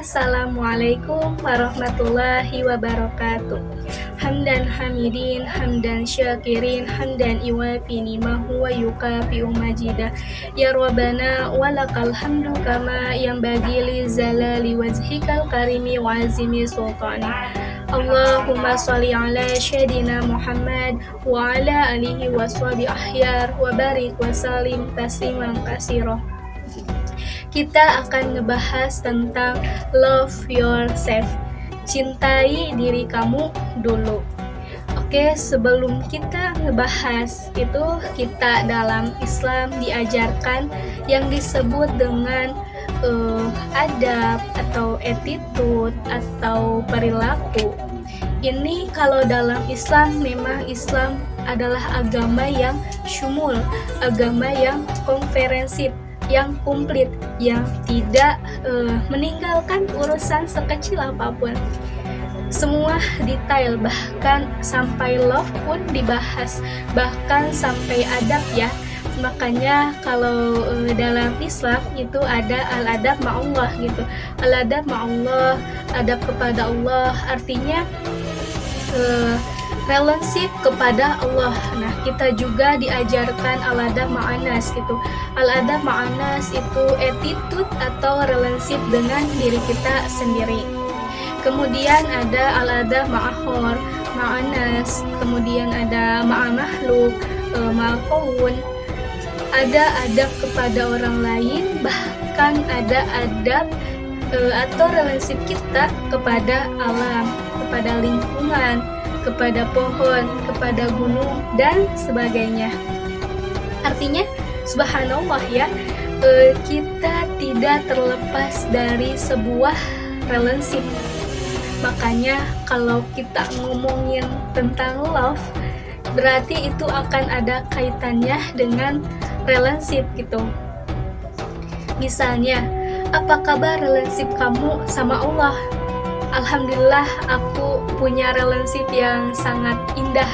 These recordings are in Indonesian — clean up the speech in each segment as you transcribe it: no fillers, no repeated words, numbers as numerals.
Assalamualaikum warahmatullahi wabarakatuh. Hamdan hamidin, hamdan syakirin, hamdan iwafi nimahu wa yukafi'u majidah. Ya Rabbana walakal hamdu kama yang bagi li zalali wajhikal karimi wa azimi sultani. Allahumma sholli ala syedina Muhammad wa ala alihi wa sahbihi ahyar wa barik wa salim tasliman katsira. Kita akan ngebahas tentang love yourself. Cintai diri kamu dulu. Oke, sebelum kita ngebahas itu, kita dalam Islam diajarkan yang disebut dengan adab atau attitude atau perilaku. Ini kalau dalam Islam, memang Islam adalah agama yang syumul, agama yang komprehensif, yang komplit, yang tidak meninggalkan urusan sekecil apapun. Semua detail, bahkan sampai love pun dibahas, bahkan sampai adab ya. Makanya kalau dalam Islam itu ada al-adab ma'allah gitu. Al-adab ma'allah, adab kepada Allah, artinya relationship kepada Allah. Nah, kita juga diajarkan al-adab ma'anas gitu. Al-adab ma'anas itu attitude atau relationship dengan diri kita sendiri. Kemudian ada al-adab ma'ahor, ma'anas, kemudian ada ma'amakhluk, ma'alkaun. Ada adab kepada orang lain, bahkan ada adab atau relationship kita kepada alam, kepada lingkungan, kepada pohon, kepada gunung, dan sebagainya. Artinya, subhanallah ya, kita tidak terlepas dari sebuah relationship. Makanya kalau kita ngomongin tentang love, berarti itu akan ada kaitannya dengan relationship gitu. Misalnya, apa kabar relationship kamu sama Allah? Alhamdulillah aku punya relationship yang sangat indah.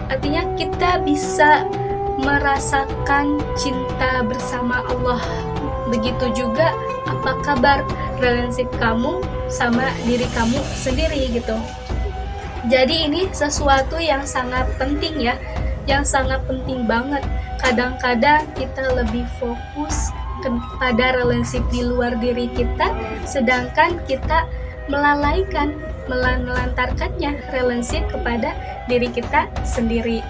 Artinya kita bisa merasakan cinta bersama Allah. Begitu juga apa kabar relationship kamu sama diri kamu sendiri gitu. Jadi ini sesuatu yang sangat penting ya, yang sangat penting banget. Kadang-kadang kita lebih fokus kepada relationship di luar diri kita, sedangkan kita melantarkannya relationship kepada diri kita sendiri.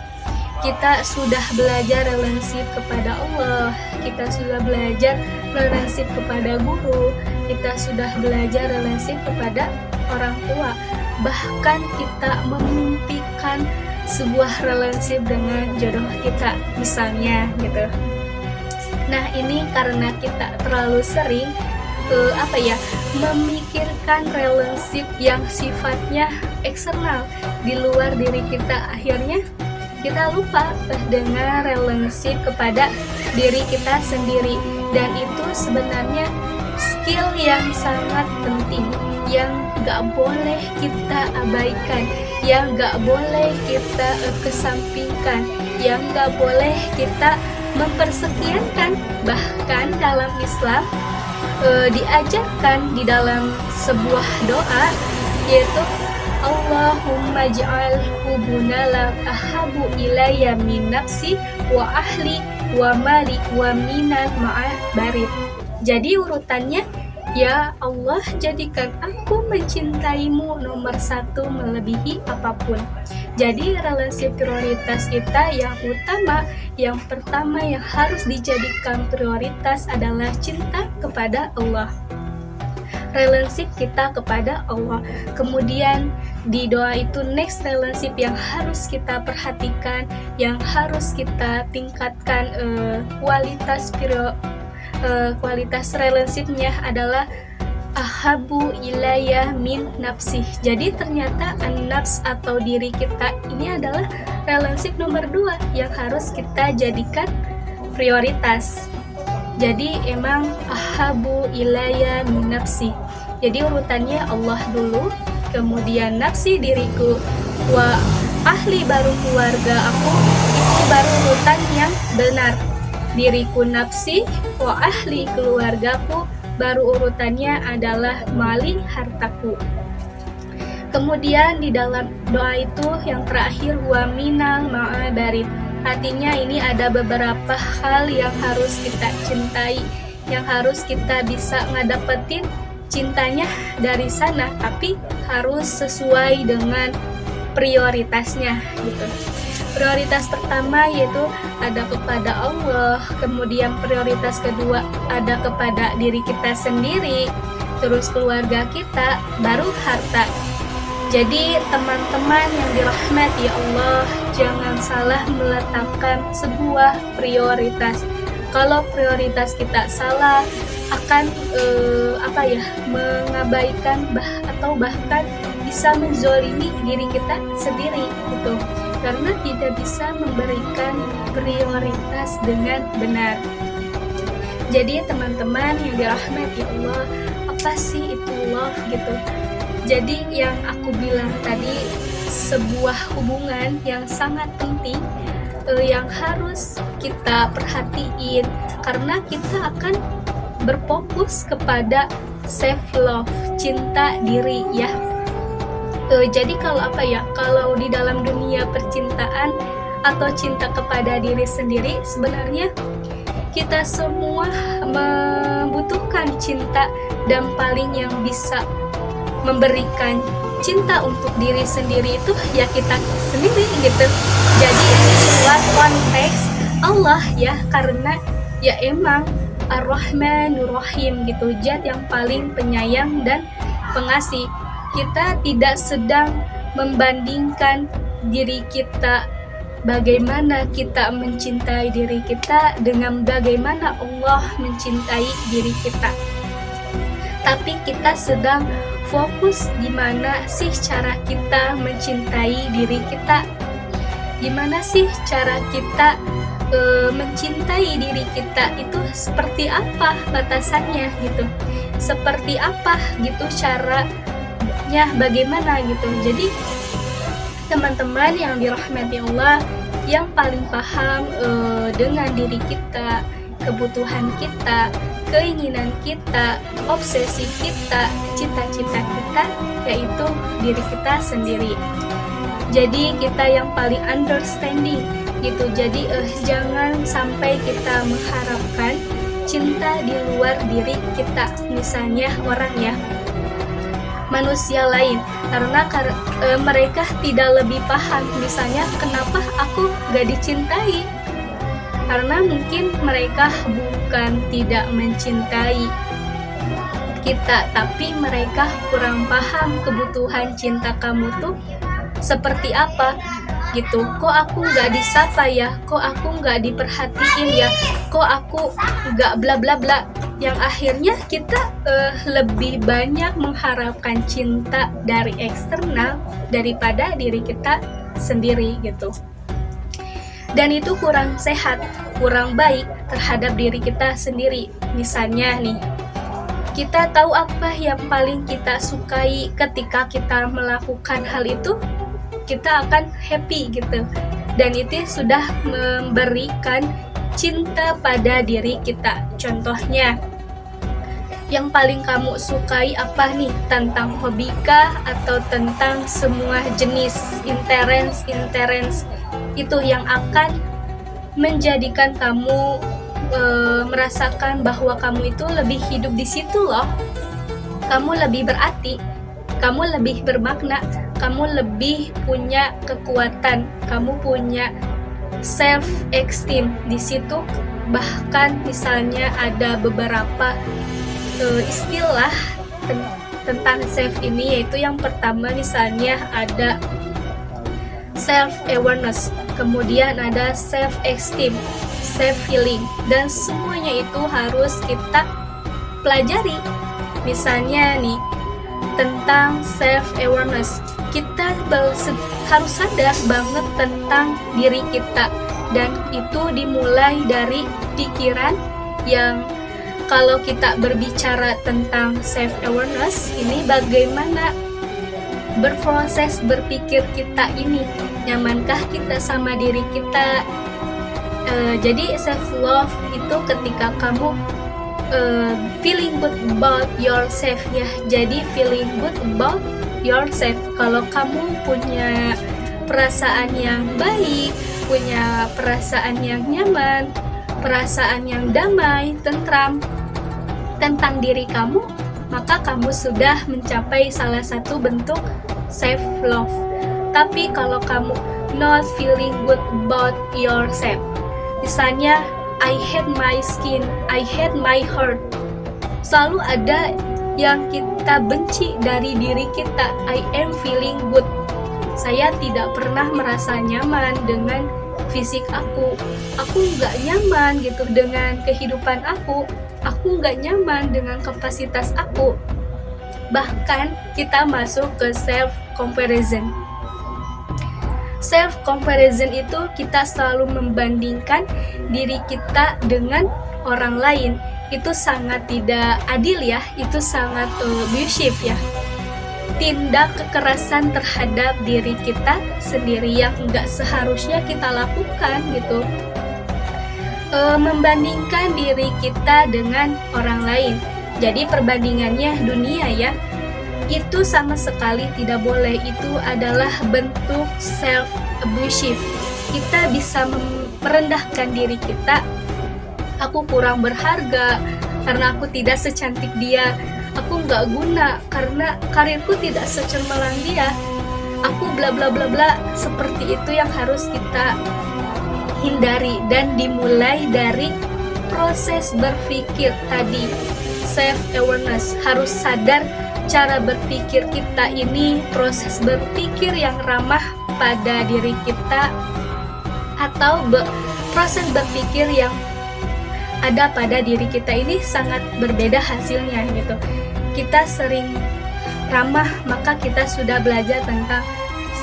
Kita sudah belajar relationship kepada Allah, kita sudah belajar relationship kepada guru, kita sudah belajar relationship kepada orang tua, bahkan kita memimpikan sebuah relationship dengan jodoh kita misalnya gitu. Nah, ini karena kita terlalu sering memikirkan relationship yang sifatnya eksternal di luar diri kita, akhirnya kita lupa dengan relationship kepada diri kita sendiri. Dan itu sebenarnya skill yang sangat penting, yang gak boleh kita abaikan, yang gak boleh kita kesampingkan, yang gak boleh kita mempersekiankan. Bahkan dalam Islam diajarkan di dalam sebuah doa, yaitu Allahumma ja'al hubunala ahabu ilayya min nafsi wa ahli wa mali wa minal ma'ah barid. Jadi urutannya, ya Allah, jadikan aku mencintaimu nomor satu melebihi apapun. Jadi relasi prioritas kita yang utama, yang pertama yang harus dijadikan prioritas adalah cinta kepada Allah, relationship kita kepada Allah. Kemudian di doa itu next relationship yang harus kita perhatikan, yang harus kita tingkatkan kualitas relationshipnya adalah ahabu ilayya min nafsih. Jadi ternyata an-nafs atau diri kita ini adalah relationship nomor 2 yang harus kita jadikan prioritas. Jadi emang ahabu ilayya min nafsi. Jadi urutannya Allah dulu, kemudian nafsi diriku, wa ahli baru keluarga aku. Itu baru urutan yang benar. Diriku nafsi, wa ahli keluargaku, baru urutannya adalah melalui hartaku. Kemudian di dalam doa itu yang terakhir wa minal ma'abarin, artinya ini ada beberapa hal yang harus kita cintai, yang harus kita bisa ngedapetin cintanya dari sana, tapi harus sesuai dengan prioritasnya gitu. Prioritas pertama yaitu ada kepada Allah, kemudian prioritas kedua ada kepada diri kita sendiri, terus keluarga kita, baru harta. Jadi teman-teman yang dirahmati Allah, jangan salah meletakkan sebuah prioritas. Kalau prioritas kita salah, akan mengabaikan atau bahkan bisa menzolimi diri kita sendiri gitu, karena tidak bisa memberikan prioritas dengan benar. Jadi teman-teman yang dirahmati Allah, apa sih itu love gitu? Jadi yang aku bilang tadi, sebuah hubungan yang sangat penting, yang harus kita perhatiin, karena kita akan berfokus kepada self love, cinta diri ya. Jadi kalau di dalam dunia percintaan atau cinta kepada diri sendiri, sebenarnya kita semua membutuhkan cinta, dan paling yang bisa memberikan cinta untuk diri sendiri itu ya kita sendiri gitu. Jadi ini di luar konteks Allah ya, karena ya emang Ar-Rahmanur Rahim gitu, Zat yang paling penyayang dan pengasih. Kita tidak sedang membandingkan diri kita, bagaimana kita mencintai diri kita dengan bagaimana Allah mencintai diri kita, tapi kita sedang fokus gimana sih cara kita mencintai diri kita, gimana sih cara kita mencintai diri kita itu seperti apa batasannya gitu, seperti apa gitu caranya, bagaimana gitu. Jadi teman-teman yang dirahmati Allah, yang paling paham dengan diri kita, kebutuhan kita, keinginan kita, obsesi kita, cita-cita kita, yaitu diri kita sendiri. Jadi kita yang paling understanding gitu. Jadi jangan sampai kita mengharapkan cinta di luar diri kita, misalnya orang ya, manusia lain, karena mereka tidak lebih paham misalnya kenapa aku gak dicintai, karena mungkin mereka bukan tidak mencintai kita, tapi mereka kurang paham kebutuhan cinta kamu tuh seperti apa gitu. Kok aku gak disapa ya, kok aku gak diperhatiin ya, kok aku gak bla bla bla, yang akhirnya kita lebih banyak mengharapkan cinta dari eksternal daripada diri kita sendiri gitu. Dan itu kurang sehat, kurang baik terhadap diri kita sendiri. Misalnya nih, kita tahu apa yang paling kita sukai, ketika kita melakukan hal itu kita akan happy gitu, dan itu sudah memberikan cinta pada diri kita. Contohnya, yang paling kamu sukai apa nih, tentang hobi kah atau tentang semua jenis interest itu yang akan menjadikan kamu merasakan bahwa kamu itu lebih hidup di situ loh, kamu lebih berarti, kamu lebih bermakna, kamu lebih punya kekuatan, kamu punya self esteem di situ. Bahkan misalnya ada beberapa istilah tentang self ini, yaitu yang pertama misalnya ada self awareness, kemudian ada self esteem, self healing, dan semuanya itu harus kita pelajari. Misalnya nih, tentang self awareness, kita harus sadar banget tentang diri kita, dan itu dimulai dari pikiran. Yang kalau kita berbicara tentang self awareness ini, bagaimana berproses berpikir kita ini, nyamankah kita sama diri kita. Jadi self love itu ketika kamu feeling good about yourself ya. Jadi feeling good about yourself. Kalau kamu punya perasaan yang baik, punya perasaan yang nyaman, perasaan yang damai, tentram tentang diri kamu, maka kamu sudah mencapai salah satu bentuk self love. Tapi kalau kamu not feeling good about yourself, misalnya I hate my skin, I hate my heart, selalu ada yang kita benci dari diri kita. I am feeling good, saya tidak pernah merasa nyaman dengan fisik aku nggak nyaman gitu dengan kehidupan aku nggak nyaman dengan kapasitas aku. Bahkan kita masuk ke self comparison. Self comparison itu kita selalu membandingkan diri kita dengan orang lain. Itu sangat tidak adil ya, itu sangat abusive ya. Tindak kekerasan terhadap diri kita sendiri yang nggak seharusnya kita lakukan gitu. Membandingkan diri kita dengan orang lain. Jadi perbandingannya dunia ya. Itu sama sekali tidak boleh. Itu adalah bentuk self abusive. Kita bisa merendahkan diri kita. Aku kurang berharga karena aku tidak secantik dia. Aku nggak guna karena karirku tidak secemerlang dia. Aku bla bla bla bla. Seperti itu yang harus kita hindari, dan dimulai dari proses berpikir tadi. Self awareness, harus sadar cara berpikir kita ini proses berpikir yang ramah pada diri kita atau proses berpikir yang ada pada diri kita ini sangat berbeda hasilnya gitu. Kita sering ramah, maka kita sudah belajar tentang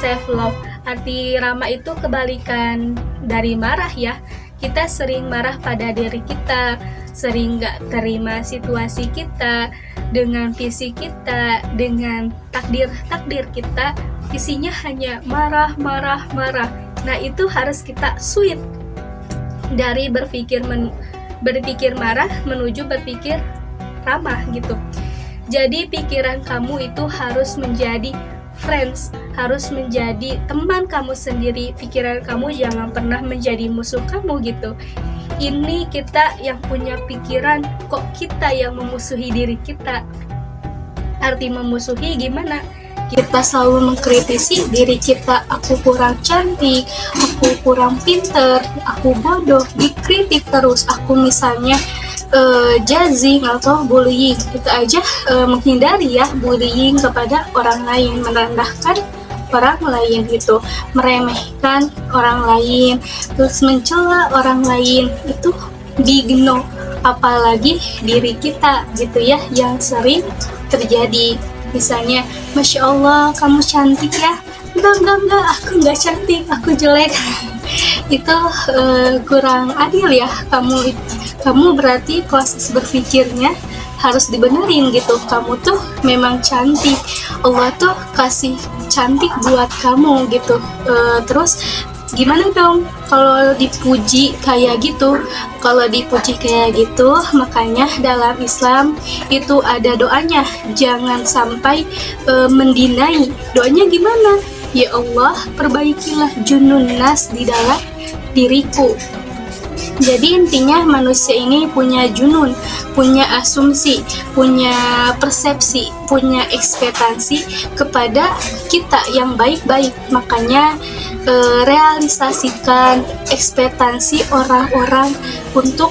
self love. Arti ramah itu kebalikan dari marah ya. Kita sering marah pada diri kita, sering gak terima situasi kita, dengan visi kita, dengan takdir kita, isinya hanya marah. Nah itu harus kita switch dari berpikir marah menuju berpikir ramah gitu. Jadi pikiran kamu itu harus menjadi friends, harus menjadi teman kamu sendiri. Pikiran kamu jangan pernah menjadi musuh kamu gitu. Ini kita yang punya pikiran, kok kita yang memusuhi diri kita. Arti memusuhi gimana? Kita selalu mengkritisi diri kita. Aku kurang cantik, aku kurang pinter, aku bodoh, dikritik terus. Aku misalnya judging atau bullying, itu aja menghindari ya bullying kepada orang lain, merendahkan orang lain gitu, meremehkan orang lain, terus mencela orang lain, itu digno, apalagi diri kita gitu ya, yang sering terjadi. Misalnya, Masya Allah kamu cantik ya, enggak, aku nggak cantik, aku jelek. Itu kurang adil ya. Kamu berarti proses berpikirnya harus dibenerin gitu. Kamu tuh memang cantik, Allah tuh kasih cantik buat kamu gitu. Terus gimana dong kalau dipuji kayak gitu? Kalau dipuji kayak gitu, makanya dalam Islam itu ada doanya. Jangan sampai mendinai. Doanya gimana? Ya Allah, perbaikilah junun nas di dalam diriku. Jadi intinya manusia ini punya junun, punya asumsi, punya persepsi, punya ekspektasi kepada kita yang baik-baik. Makanya realisasikan ekspektasi orang-orang untuk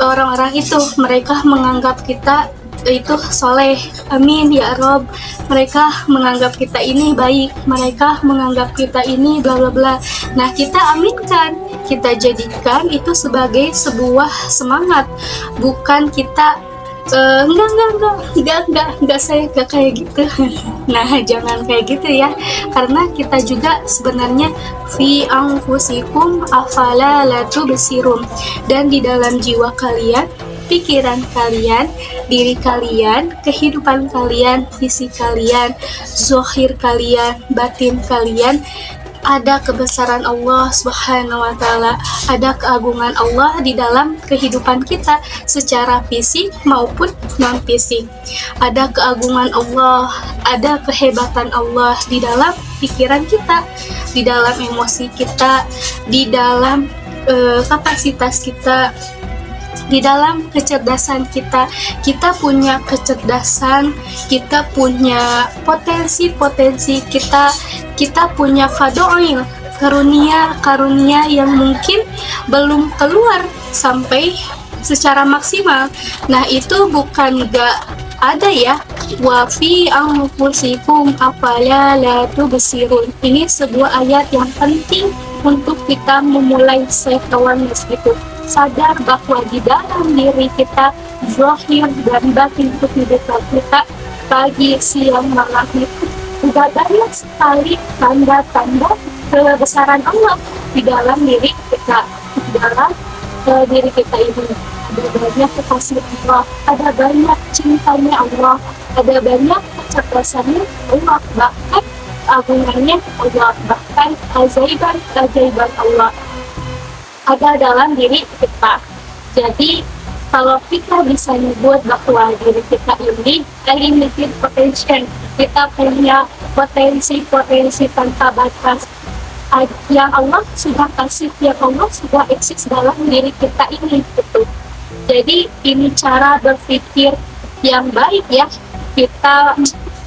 orang-orang itu. Mereka menganggap kita itu soleh, amin ya Rob. Mereka menganggap kita ini baik, mereka menganggap kita ini bla bla bla. Nah kita aminkan, kita jadikan itu sebagai sebuah semangat, bukan kita enggak saya enggak kayak gitu. Nah jangan kayak gitu ya, karena kita juga sebenarnya fi anfusikum afala la tubsirun, dan di dalam jiwa kalian, pikiran kalian, diri kalian, kehidupan kalian, visi kalian, zahir kalian, batin kalian, ada kebesaran Allah Subhanahu wa Ta'ala, ada keagungan Allah di dalam kehidupan kita secara fisik maupun non-fisik. Ada keagungan Allah, ada kehebatan Allah di dalam pikiran kita, di dalam emosi kita, di dalam kapasitas kita, di dalam kecerdasan kita. Kita punya kecerdasan, kita punya potensi-potensi, kita punya fadha'il, karunia-karunia yang mungkin belum keluar sampai secara maksimal. Nah, itu bukan gak ada ya. Wa fi anfusikum afala la tubsirun. Ini sebuah ayat yang penting untuk kita memulai self awareness gitu. Sadar bahwa di dalam diri kita, zahir dan batin kehidupan kita, pagi, siang, malam itu sudah banyak sekali tanda-tanda kebesaran Allah di dalam diri kita, di dalam diri kita ini. Ada banyak kekasih Allah, ada banyak cintanya Allah, ada banyak kecerdasannya Allah, bahkan agungannya Allah, bahkan ajaiban Allah ada dalam diri kita. Jadi kalau kita bisa nyebut bahwa diri kita ini unlimited potential, kita punya potensi-potensi tanpa batas yang Allah sudah kasih, yang Allah sudah eksis dalam diri kita ini gitu. Jadi ini cara berpikir yang baik ya. Kita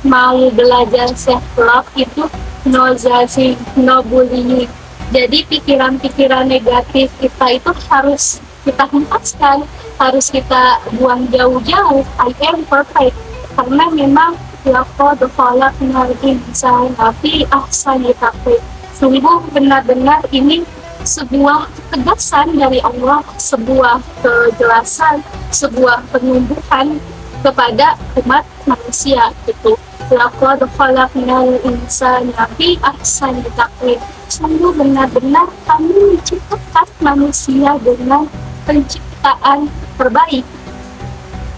mau belajar self love itu no judging, no bullying. Jadi pikiran-pikiran negatif kita itu harus kita hempaskan, harus kita buang jauh-jauh. I am perfect, karena memang laqad khalaqnal insana fi ahsani taqwim. Sungguh benar-benar ini sebuah ketegasan dari Allah, sebuah kejelasan, sebuah penumbuhan kepada umat manusia itu. Laqad khalaqnal insana fi ahsani taqwim. Sungguh benar-benar kami menciptakan manusia dengan penciptaan terbaik,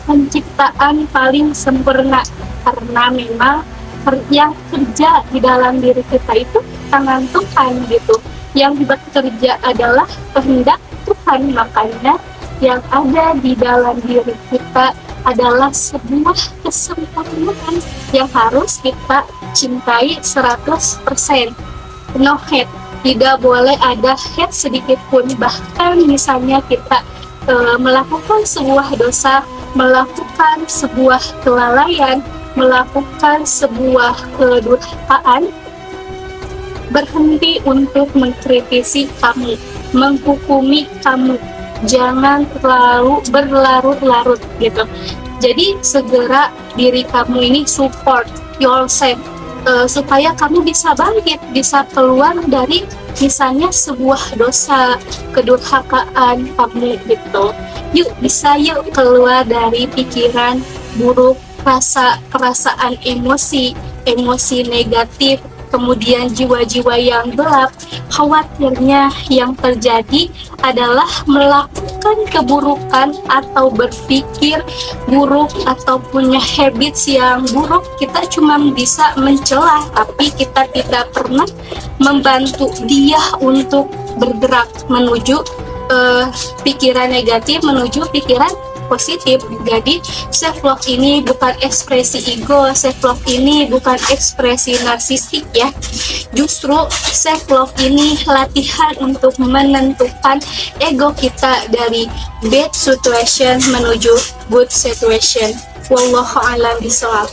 penciptaan paling sempurna, karena memang yang kerja di dalam diri kita itu tangan Tuhan gitu. Yang bekerja adalah kehendak Tuhan, makanya yang ada di dalam diri kita adalah sebuah kesempurnaan yang harus kita cintai 100%. No hate, tidak boleh ada hate sedikit pun. Bahkan misalnya kita melakukan sebuah dosa, melakukan sebuah kelalaian, melakukan sebuah kedurhakaan, berhenti untuk mengkritisi kamu, menghukumi kamu, jangan terlalu berlarut-larut gitu. Jadi segera diri kamu ini support yourself, supaya kamu bisa bangkit, bisa keluar dari misalnya sebuah dosa, kedurhakaan kamu gitu. Yuk keluar dari pikiran buruk, perasaan emosi negatif, kemudian jiwa-jiwa yang gelap. Khawatirnya yang terjadi adalah melakukan keburukan atau berpikir buruk atau punya habits yang buruk. Kita cuma bisa mencela, tapi kita tidak pernah membantu dia untuk bergerak menuju pikiran negatif, menuju pikiran positif. Jadi self love ini bukan ekspresi ego, self love ini bukan ekspresi narsistik ya. Justru self love ini latihan untuk menentukan ego kita dari bad situation menuju good situation. Wallahu a'lam bishawab.